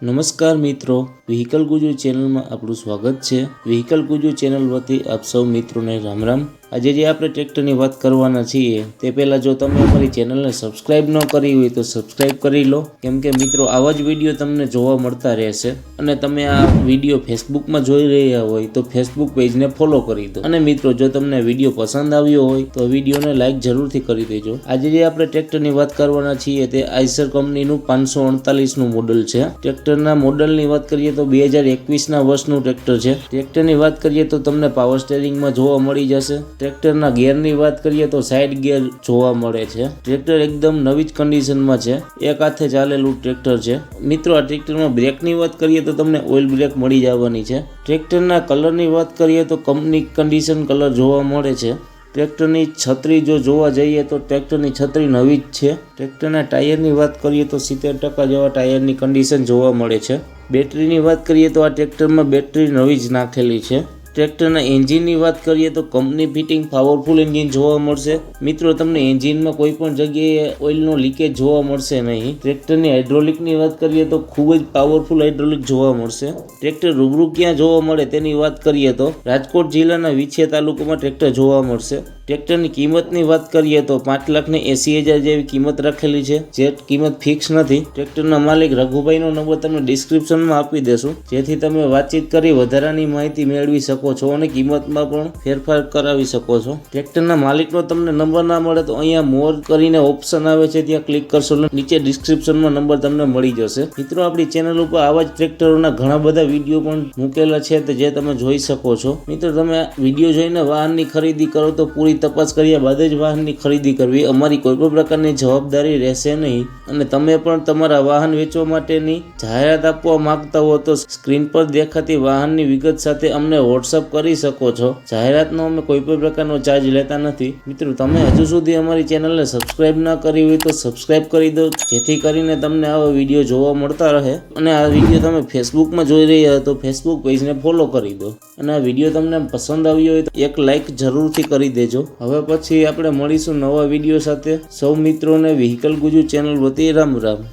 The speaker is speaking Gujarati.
નમસ્કાર મિત્રો, વ્હીકલ ગુજુ ચેનલમાં આપણું સ્વાગત છે। વ્હીકલ ગુજુ ચેનલ વતી આપ સૌ મિત્રોને રામ રામ। આજે જે આપણે ટ્રેક્ટરની વાત કરવાના છીએ તે પહેલાં જો તમે અમારી ચેનલને સબસ્ક્રાઈબ ન કરી હોય તો સબસ્ક્રાઈબ કરી લો, કેમ કે મિત્રો આવા જ વિડીયો તમને જોવા મળતા રહેશે। અને તમે આ વિડીયો ફેસબુકમાં જોઈ રહ્યા હોય તો ફેસબુક પેજને ફોલો કરી દો। અને મિત્રો જો તમને વિડીયો પસંદ આવ્યો હોય તો વિડીયોને લાઇક જરૂરથી કરી દેજો। આજે જે આપણે ટ્રેક્ટરની વાત કરવાના છીએ તે આઈસર કંપનીનું 548નું મોડલ છે। ટ્રેક્ટરના મોડલની વાત કરીએ તો 2021ના વર્ષનું ટ્રેક્ટર છે। ટ્રેક્ટરની વાત કરીએ તો તમને પાવર સ્ટેરિંગમાં જોવા મળી જશે। ટ્રેક્ટરના ગિયરની વાત કરીએ તો સાઇડ ગિયર જોવા મળે છે। ટ્રેક્ટર એકદમ નવી જ કન્ડિશનમાં છે, એક હાથે ચાલેલું ટ્રેક્ટર છે। મિત્રો આ ટ્રેક્ટરમાં બ્રેકની વાત કરીએ તો તમને ઓઇલ બ્રેક મળી જવાની છે। ટ્રેક્ટરના કલરની વાત કરીએ તો કંપની કન્ડિશન કલર જોવા મળે છે। ટ્રેક્ટરની છત્રી જો જોવા જઈએ તો ટ્રેક્ટરની છત્રી નવી જ છે। ટ્રેક્ટરના ટાયરની વાત કરીએ તો 70% જેવા ટાયરની કન્ડિશન જોવા મળે છે। બેટરીની વાત કરીએ તો આ ટ્રેક્ટરમાં બેટરી નવી જ નાખેલી છે। ટ્રેક્ટરના એન્જિનની વાત કરીએ તો કંપની ફિટિંગ પાવરફુલ એન્જિન જોવા મળશે। મિત્રો તમને એન્જિનમાં કોઈ પણ જગ્યાએ ઓઇલનો લીકેજ જોવા મળશે નહીં। ટ્રેક્ટરની હાઇડ્રોલિકની વાત કરીએ તો ખૂબ જ પાવરફુલ હાઇડ્રોલિક જોવા મળશે। ટ્રેક્ટર રૂબરૂ ક્યાં જોવા મળે તેની વાત કરીએ તો રાજકોટ જિલ્લાના વિછિયા તાલુકામાં ટ્રેક્ટર જોવા મળશે। ટ્રેક્ટરની કિંમતની વાત કરીએ તો 5,80,000 જેવી કિંમત રાખેલી છે, જે કિંમત ફિક્સ નથી। ટ્રેક્ટરના માલિક રઘુભાઈનો નંબર તમને ડિસ્ક્રિપ્શનમાં આપી દેશું, જેથી તમે વાતચીત કરી વધારાની માહિતી મેળવી શકો છો અને કિંમતમાં પણ ફેરફાર કરાવી શકો છો। ટ્રેક્ટરના માલિકનો તમને નંબર ના મળે તો અહીંયા મોર કરીને ઓપ્શન આવે છે, ત્યાં ક્લિક કરશો એટલે નીચે ડિસ્ક્રિપ્શનમાં નંબર તમને મળી જશે। મિત્રો આપણી ચેનલ ઉપર આવા જ ટ્રેક્ટરોના ઘણા બધા વિડીયો પણ મૂકેલા છે, જે તમે જોઈ શકો છો। મિત્રો તમે વિડીયો જોઈને વાહનની ખરીદી કરો તો પૂરી તપાસ કર્યા બાદ જ વાહનની ખરીદી કરવી, અમારી કોઈ પણ પ્રકારની જવાબદારી રહેશે નહીં। અને તમે પણ તમારા વાહન વેચવા માટેની જાહેરાત આપવા માંગતા હો તો સ્ક્રીન પર દેખાતી વાહનની વિગત સાથે અમને વોટ્સઅપ કરી શકો છો। જાહેરાતનો અમે કોઈ પણ પ્રકારનો ચાર્જ લેતા નથી। મિત્રો તમે હજુ સુધી અમારી ચેનલને સબસ્ક્રાઈબ ના કરી હોય તો સબસ્ક્રાઈબ કરી દો, જેથી કરીને તમને આવા વિડીયો જોવા મળતા રહે। અને આ વિડીયો તમે ફેસબુકમાં જોઈ રહ્યા તો ફેસબુક પેજને ફોલો કરી દો। અને આ વિડીયો તમને પસંદ આવ્યો હોય તો એક લાઇક જરૂરથી કરી દેજો। હવે પછી આપણે મળીશું નવા વિડીયો સાથે। સૌ મિત્રોને વ્હીકલ ગુજુ ચેનલ વતી રામ રામ।